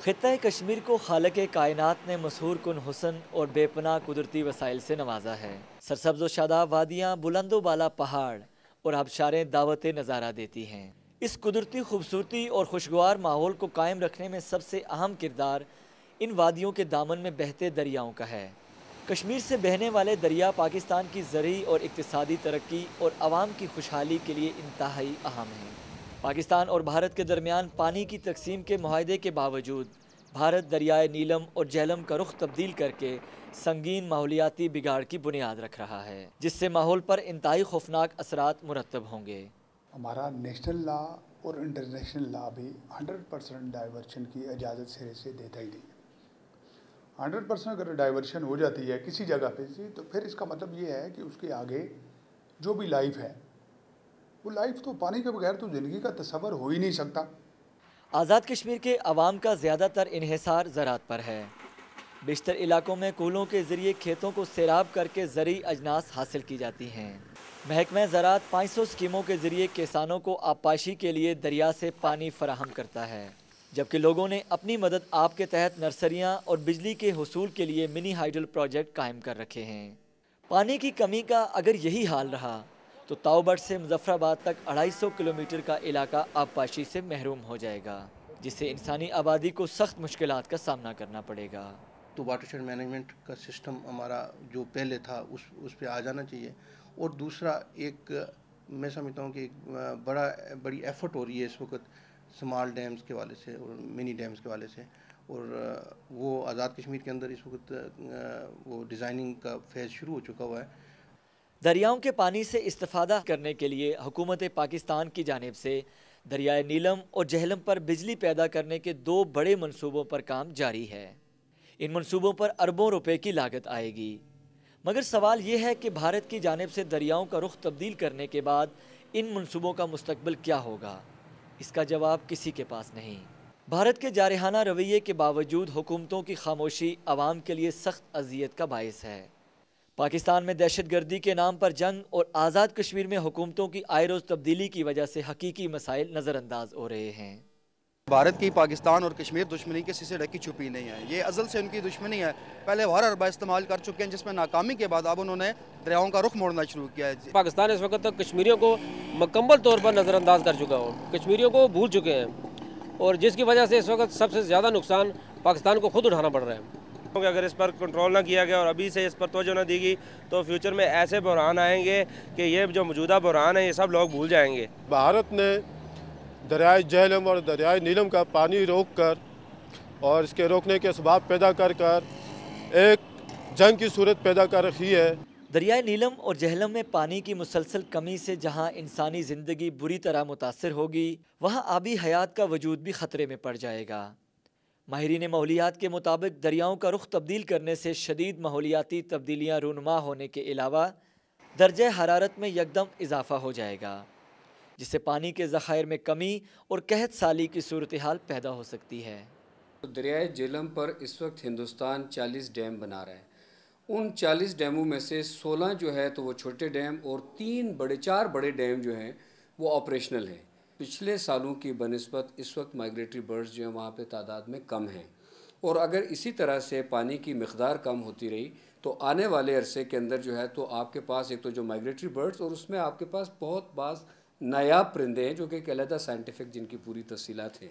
खित्ता कश्मीर को खालिक कायनात ने मशहूर कुन हुस्न और बेपनाह कुदरती वसाइल से नवाजा है। सरसब्ज़ व शादाब वादियाँ, बुलंदो बाला पहाड़ और आबशारें दावत नज़ारा देती हैं। इस कुदरती खूबसूरती और खुशगवार माहौल को कायम रखने में सबसे अहम किरदार इन वादियों के दामन में बहते दरियाओं का है। कश्मीर से बहने वाले दरिया पाकिस्तान की ज़रई और इक़्तिसादी तरक्की और आवाम की खुशहाली के लिए इंतहाई अहम हैं। पाकिस्तान और भारत के दरमियान पानी की तकसीम के मुआहदे के बावजूद भारत दरियाए नीलम और झेलम का रुख तब्दील करके संगीन माहौलियाती बिगाड़ की बुनियाद रख रहा है, जिससे माहौल पर इंतहाई खौफनाक असरात मुरतब होंगे। हमारा नेशनल लॉ और इंटरनेशनल लॉ भी 100% डाइवर्शन की इजाज़त सिरे से देता ही नहीं है। 100% अगर डाइवर्शन हो जाती है किसी जगह पे से, तो फिर इसका मतलब ये है कि उसके आगे जो भी लाइफ है, वो लाइफ तो पानी के बगैर तो ज़िंदगी का तस्वर हो ही नहीं सकता। आज़ाद कश्मीर के अवाम का ज़्यादातर इन्हिसार ज़राअत पर है। बेशतर इलाकों में कूलों के ज़रिए खेतों को सैराब करके ज़रई अजनास हासिल की जाती हैं। महकमा ज़राअत 500 स्कीमों के ज़रिए किसानों को आबपाशी के लिए दरिया से पानी फराहम करता है, जबकि लोगों ने अपनी मदद आप के तहत नर्सरियाँ और बिजली के हुसूल के लिए मिनी हाइडल प्रोजेक्ट कायम कर रखे हैं। पानी की कमी का अगर यही हाल रहा तो ताओबट से मुजफ्फराबाद तक 250 किलोमीटर का इलाका आबपाशी से महरूम हो जाएगा, जिससे इंसानी आबादी को सख्त मुश्किलात का सामना करना पड़ेगा। तो वाटरशेड मैनेजमेंट का सिस्टम हमारा जो पहले था उस पे आ जाना चाहिए। और दूसरा मैं समझता हूँ कि बड़ी एफर्ट हो रही है इस वक्त स्मॉल डैम्स के वाले से और मिनी डैम्स के वाले से, और वो आज़ाद कश्मीर के अंदर इस वक्त वो डिज़ाइनिंग का फेज़ शुरू हो चुका हुआ है। दरियाओं के पानी से इस्तेफादा करने के लिए हुकूमत पाकिस्तान की जानिब से दरियाए नीलम और झेलम पर बिजली पैदा करने के 2 बड़े मंसूबों पर काम जारी है। इन मंसूबों पर अरबों रुपए की लागत आएगी, मगर सवाल ये है कि भारत की जानिब से दरियाओं का रुख तब्दील करने के बाद इन मंसूबों का मुस्तकबिल क्या होगा। इसका जवाब किसी के पास नहीं। भारत के जारहाना रवैये के बावजूद हुकूमतों की खामोशी आवाम के लिए सख्त अजियत का बायस है। पाकिस्तान में दहशतगर्दी के नाम पर जंग और आज़ाद कश्मीर में हुकूमतों की आए रोज़ तब्दीली की वजह से हकीकी मसाइल नज़रअंदाज हो रहे हैं। भारत की पाकिस्तान और कश्मीर दुश्मनी किसी से ढकी छुपी नहीं है। ये अज़ल से उनकी दुश्मनी है। पहले हर अरबा इस्तेमाल कर चुके हैं, जिसमें नाकामी के बाद अब उन्होंने दरियाओं का रुख मोड़ना शुरू किया है। पाकिस्तान इस वक्त तक कश्मीरियों को मुकम्मल तौर पर नज़रअंदाज कर चुका हो, कश्मीरियों को भूल चुके हैं, और जिसकी वजह से इस वक्त सबसे ज़्यादा नुकसान पाकिस्तान को खुद उठाना पड़ रहा है। क्योंकि अगर इस पर कंट्रोल ना किया गया और अभी से इस पर तवज्जो न दी गई तो फ्यूचर में ऐसे बहरान आएंगे कि ये जो मौजूदा बहरान है ये सब लोग भूल जाएंगे। भारत ने दरियाए झेलम और दरियाए नीलम का पानी रोक कर और इसके रोकने के असबाब पैदा कर एक जंग की सूरत पैदा कर रखी है। दरियाए नीलम और झेलम में पानी की मुसलसल कमी से जहाँ इंसानी ज़िंदगी बुरी तरह मुतासर होगी, वहाँ आबी हयात का वजूद भी ख़तरे में पड़ जाएगा। माहिरीन माहौलियात के मुताबिक दरियाओं का रुख तब्दील करने से शदीद माहौलियाती तब्दीलियाँ रूनुमा होने के अलावा दर्जे हरारत में यकदम इजाफा हो जाएगा, जिससे पानी के ज़खायर में कमी और कहत साली की सूरत हाल पैदा हो सकती है। दरियाए झेलम पर इस वक्त हिंदुस्तान 40 डैम बना रहा है। उन 40 डैमों में से 16 जो है तो वो छोटे डैम और 4 बड़े डैम जो हैं वो ऑपरेशनल हैं। पिछले सालों की बनिस्बत इस वक्त माइग्रेटरी बर्ड्स जो हैं वहाँ पे तादाद में कम हैं, और अगर इसी तरह से पानी की मिक़दार कम होती रही तो आने वाले अरसे के अंदर जो है तो आपके पास एक तो जो माइग्रेटरी बर्ड्स और उसमें आपके पास बहुत बाज़ नायाब परिंदे हैं जो कि एक अलग साइंटिफिक जिनकी पूरी तफसीलात हैं,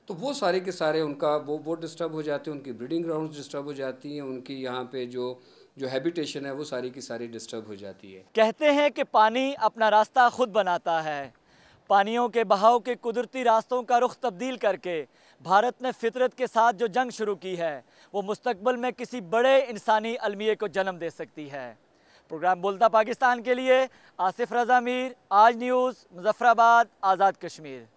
तो वो सारे के सारे उनका वो डिस्टर्ब हो जाते हैं, उनकी ब्रीडिंग ग्राउंड्स डिस्टर्ब हो जाती हैं, उनकी यहाँ पे जो हैबिटेशन है वो सारी की सारी डिस्टर्ब हो जाती है। कहते हैं कि पानी अपना रास्ता खुद बनाता है। पानियों के बहाव के कुदरती रास्तों का रुख तब्दील करके भारत ने फितरत के साथ जो जंग शुरू की है वो मुस्तकबिल में किसी बड़े इंसानी अलमिये को जन्म दे सकती है। प्रोग्राम बोलता पाकिस्तान के लिए आसिफ रज़ा मीर, आज न्यूज़, मुजफ्फराबाद, आज़ाद कश्मीर।